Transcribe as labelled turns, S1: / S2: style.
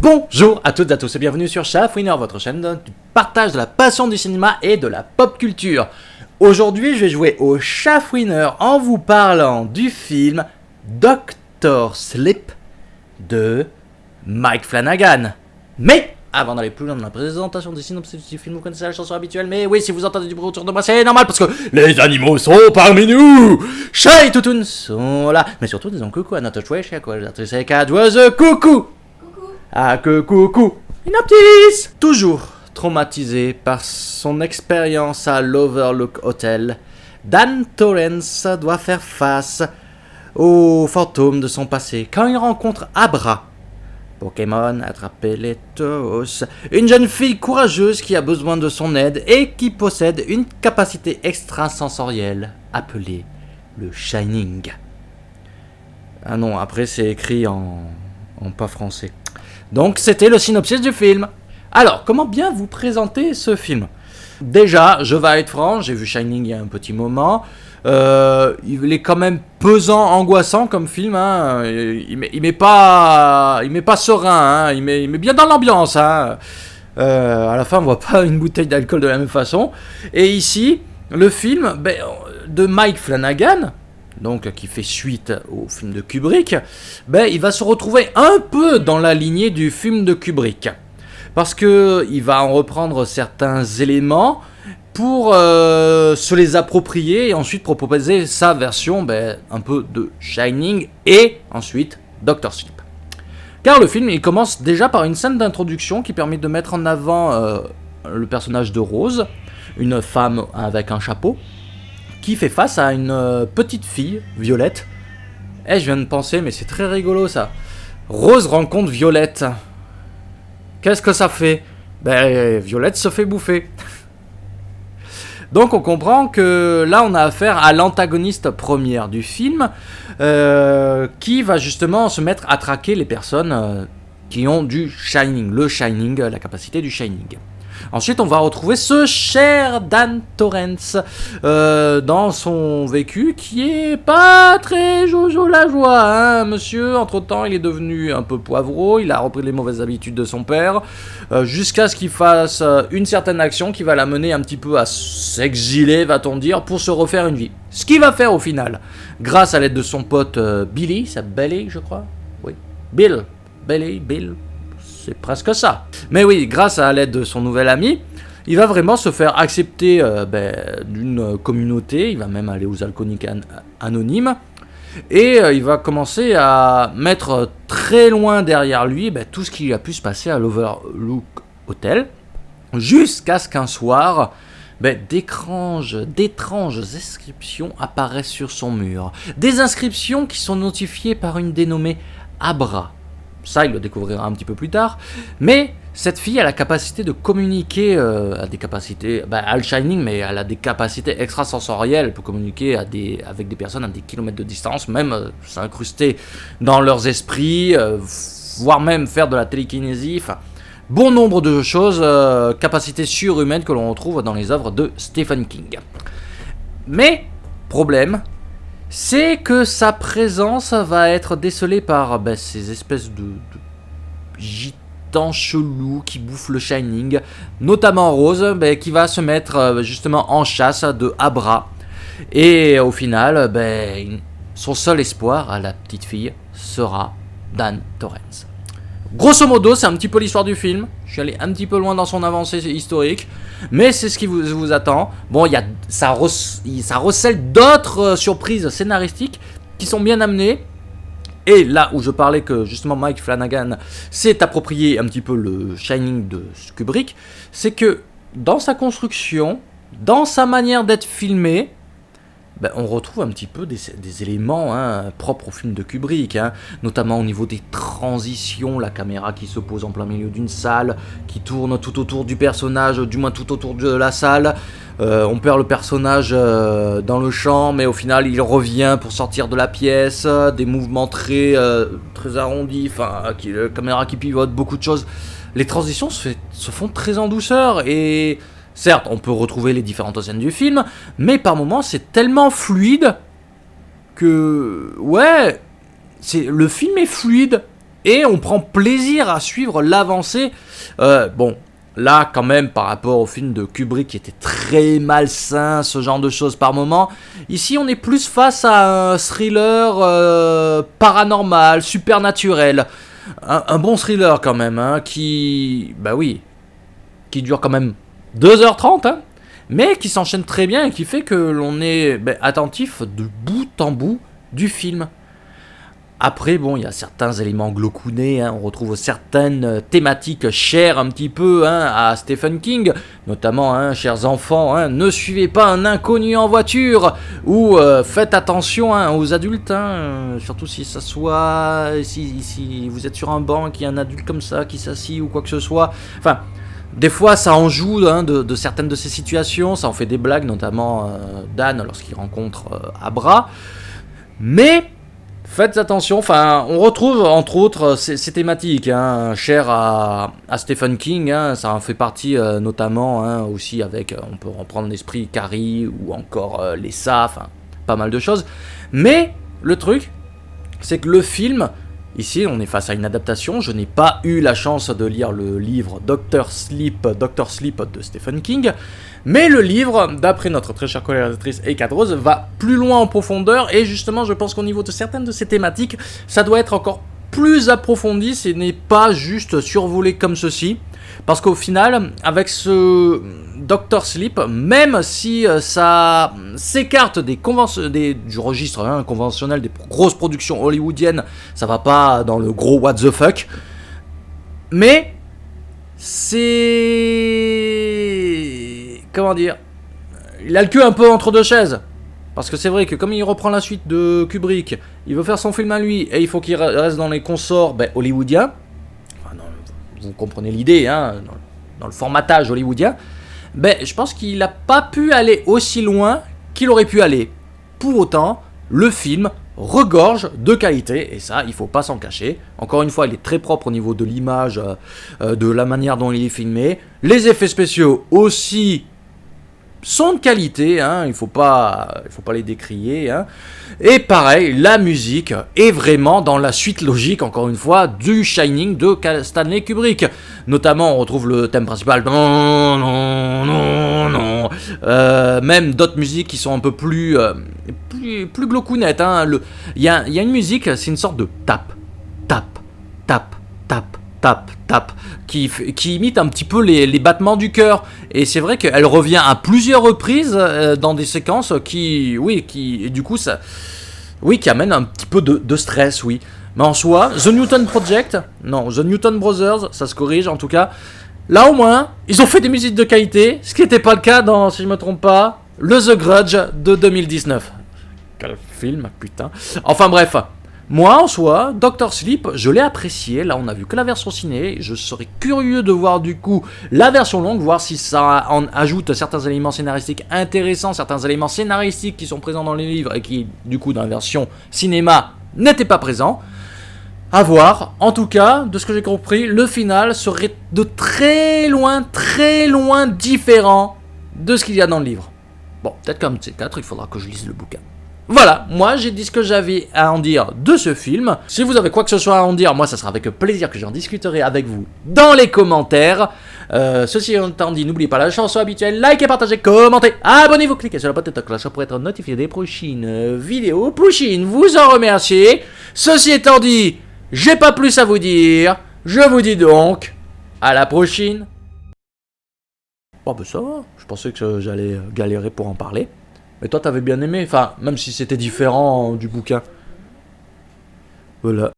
S1: Bonjour à toutes et à tous et bienvenue sur Chafouineur, votre chaîne du partage de la passion du cinéma et de la pop culture. Aujourd'hui, je vais jouer au Chafouineur en vous parlant du film Dr. Sleep de Mike Flanagan. Mais avant d'aller plus loin dans la présentation des synopsis du film, vous connaissez la chanson habituelle, mais oui, si vous entendez du bruit autour de moi, c'est normal parce que les animaux sont parmi nous. Chat et Toutoun sont là, mais surtout disons coucou à notre chouette chat, quoi. C'est cadeuse coucou. Ah que coucou Inoptis. Toujours traumatisé par son expérience à l'Overlook Hotel, Dan Torrance doit faire face aux fantômes de son passé quand il rencontre Abra, Pokémon attraper les tous, une jeune fille courageuse qui a besoin de son aide et qui possède une capacité extrasensorielle appelée le Shining. Ah non, après c'est écrit en pas français. Donc c'était le synopsis du film. Alors, comment bien vous présenter ce film ? Déjà, je vais être franc, j'ai vu Shining il y a un petit moment. Il est quand même pesant, angoissant comme film. Hein. Il met pas serein. Hein. Il met bien dans l'ambiance. Hein. À la fin, on voit pas une bouteille d'alcool de la même façon. Et ici, le film de Mike Flanagan, donc qui fait suite au film de Kubrick, il va se retrouver un peu dans la lignée du film de Kubrick. Parce qu'il va en reprendre certains éléments pour se les approprier et ensuite proposer sa version un peu de Shining et ensuite Dr. Sleep. Car le film il commence déjà par une scène d'introduction qui permet de mettre en avant le personnage de Rose, une femme avec un chapeau, qui fait face à une petite fille, Violette. Je viens de penser, mais c'est très rigolo ça. Rose rencontre Violette. Qu'est-ce que ça fait ? Violette se fait bouffer. Donc on comprend que là on a affaire à l'antagoniste première du film, qui va justement se mettre à traquer les personnes qui ont du Shining, le Shining, la capacité du Shining. Ensuite, on va retrouver ce cher Dan Torrance dans son vécu qui est pas très jojo la joie. Hein, monsieur, entre-temps, il est devenu un peu poivreau, il a repris les mauvaises habitudes de son père, jusqu'à ce qu'il fasse une certaine action qui va l'amener un petit peu à s'exiler, va-t-on dire, pour se refaire une vie. Ce qu'il va faire au final, grâce à l'aide de son pote Billy, c'est Billy, je crois. Oui, Bill. C'est presque ça. Mais oui, grâce à l'aide de son nouvel ami, il va vraiment se faire accepter d'une communauté. Il va même aller aux alcooliques anonymes. Et il va commencer à mettre très loin derrière lui tout ce qui a pu se passer à l'Overlook Hotel. Jusqu'à ce qu'un soir, d'étranges inscriptions apparaissent sur son mur. Des inscriptions qui sont notifiées par une dénommée Abra. Ça, il le découvrira un petit peu plus tard. Mais cette fille a la capacité de communiquer, à des capacités, à le Shining, mais elle a des capacités extrasensorielles. Elle peut communiquer avec des personnes à des kilomètres de distance, même s'incruster dans leurs esprits, voire même faire de la télékinésie. Enfin, bon nombre de choses, capacités surhumaines que l'on retrouve dans les œuvres de Stephen King. Mais, problème, c'est que sa présence va être décelée par ces espèces de gitans chelous qui bouffent le Shining, notamment Rose, qui va se mettre justement en chasse de Abra. Et au final, son seul espoir à la petite fille sera Dan Torrance. Grosso modo, c'est un petit peu l'histoire du film. Je suis allé un petit peu loin dans son avancée historique, mais c'est ce qui vous attend. Bon, ça recèle d'autres surprises scénaristiques qui sont bien amenées. Et là où je parlais que justement Mike Flanagan s'est approprié un petit peu le Shining de Kubrick, c'est que dans sa construction, dans sa manière d'être filmé, on retrouve un petit peu des éléments propres au film de Kubrick, notamment au niveau des transitions, la caméra qui se pose en plein milieu d'une salle, qui tourne tout autour du personnage, du moins tout autour de la salle. On perd le personnage dans le champ, mais au final il revient pour sortir de la pièce, des mouvements très arrondis, la caméra qui pivote, beaucoup de choses. Les transitions se font très en douceur et... Certes, on peut retrouver les différentes scènes du film, mais par moments, c'est tellement fluide que... le film est fluide. et on prend plaisir à suivre l'avancée. Bon, là quand même par rapport au film de Kubrick qui était très malsain, ce genre de choses par moment, ici on est plus face à un thriller paranormal, supernaturel, un bon thriller quand même, hein, qui, bah oui, qui dure quand même 2h30, hein, mais qui s'enchaîne très bien et qui fait que l'on est attentif de bout en bout du film. Après, bon, il y a certains éléments glaucounés, hein, on retrouve certaines thématiques chères un petit peu, hein, à Stephen King, notamment, hein, chers enfants, hein, ne suivez pas un inconnu en voiture, ou faites attention, hein, aux adultes, hein, surtout si ça soit, si vous êtes sur un banc, qu'il y a un adulte comme ça qui s'assit ou quoi que ce soit, enfin... Des fois, ça en joue, hein, de certaines de ces situations, ça en fait des blagues, notamment Dan lorsqu'il rencontre Abra. Mais faites attention, enfin, on retrouve entre autres ces thématiques, hein, chères à Stephen King, hein, ça en fait partie notamment, hein, aussi avec, on peut reprendre l'esprit Carrie ou encore les Ça, enfin, pas mal de choses. Mais le truc, c'est que le film... Ici, on est face à une adaptation. Je n'ai pas eu la chance de lire le livre Dr. Sleep de Stephen King, mais le livre, d'après notre très chère collaboratrice Eka Rose, va plus loin en profondeur, et justement, je pense qu'au niveau de certaines de ces thématiques, ça doit être encore plus approfondi, ce n'est pas juste survolé comme ceci. Parce qu'au final, avec ce Dr. Sleep, même si ça s'écarte du registre, hein, conventionnel des grosses productions hollywoodiennes, ça va pas dans le gros what the fuck, mais c'est... comment dire, il a le cul un peu entre deux chaises. Parce que c'est vrai que comme il reprend la suite de Kubrick, il veut faire son film à lui, et il faut qu'il reste dans les consorts hollywoodiens. Vous comprenez l'idée, hein, dans le formatage hollywoodien, je pense qu'il n'a pas pu aller aussi loin qu'il aurait pu aller. Pour autant, le film regorge de qualité, et ça, il ne faut pas s'en cacher. Encore une fois, il est très propre au niveau de l'image, de la manière dont il est filmé. Les effets spéciaux aussi sont de qualité, hein, il faut pas les décrier, hein. Et pareil, la musique est vraiment dans la suite logique, encore une fois, du Shining de Stanley Kubrick. Notamment, on retrouve le thème principal, non, non, non, non. Même d'autres musiques qui sont un peu plus glaucounettes, hein. Il y a une musique, c'est une sorte de tap, tap, tap, tap, tap, tap, qui imite un petit peu les battements du cœur. Et c'est vrai qu'elle revient à plusieurs reprises dans des séquences qui du coup, ça, qui amène un petit peu de stress, oui. Mais en soi, The Newton Brothers, ça se corrige en tout cas. Là au moins, ils ont fait des musiques de qualité, ce qui n'était pas le cas dans, si je me trompe pas, le The Grudge de 2019. Quel film, putain. Enfin bref. Moi, en soi, Dr. Sleep, je l'ai apprécié. Là, on a vu que la version ciné. Je serais curieux de voir, du coup, la version longue, voir si ça en ajoute certains éléments scénaristiques intéressants, certains éléments scénaristiques qui sont présents dans les livres et qui, du coup, dans la version cinéma, n'étaient pas présents. À voir. En tout cas, de ce que j'ai compris, le final serait de très loin différent de ce qu'il y a dans le livre. Bon, peut-être comme C4, il faudra que je lise le bouquin. Voilà, moi j'ai dit ce que j'avais à en dire de ce film. Si vous avez quoi que ce soit à en dire, moi ça sera avec plaisir que j'en discuterai avec vous dans les commentaires. Ceci étant dit, n'oubliez pas la chanson habituelle, likez, partagez, commentez, abonnez-vous, cliquez sur la petite cloche pour être notifié des prochaines vidéos. Pouchine vous en remercie. Ceci étant dit, j'ai pas plus à vous dire. Je vous dis donc, à la prochaine. Oh ça va, je pensais que j'allais galérer pour en parler. Mais toi, t'avais bien aimé, enfin, même si c'était différent du bouquin. Voilà.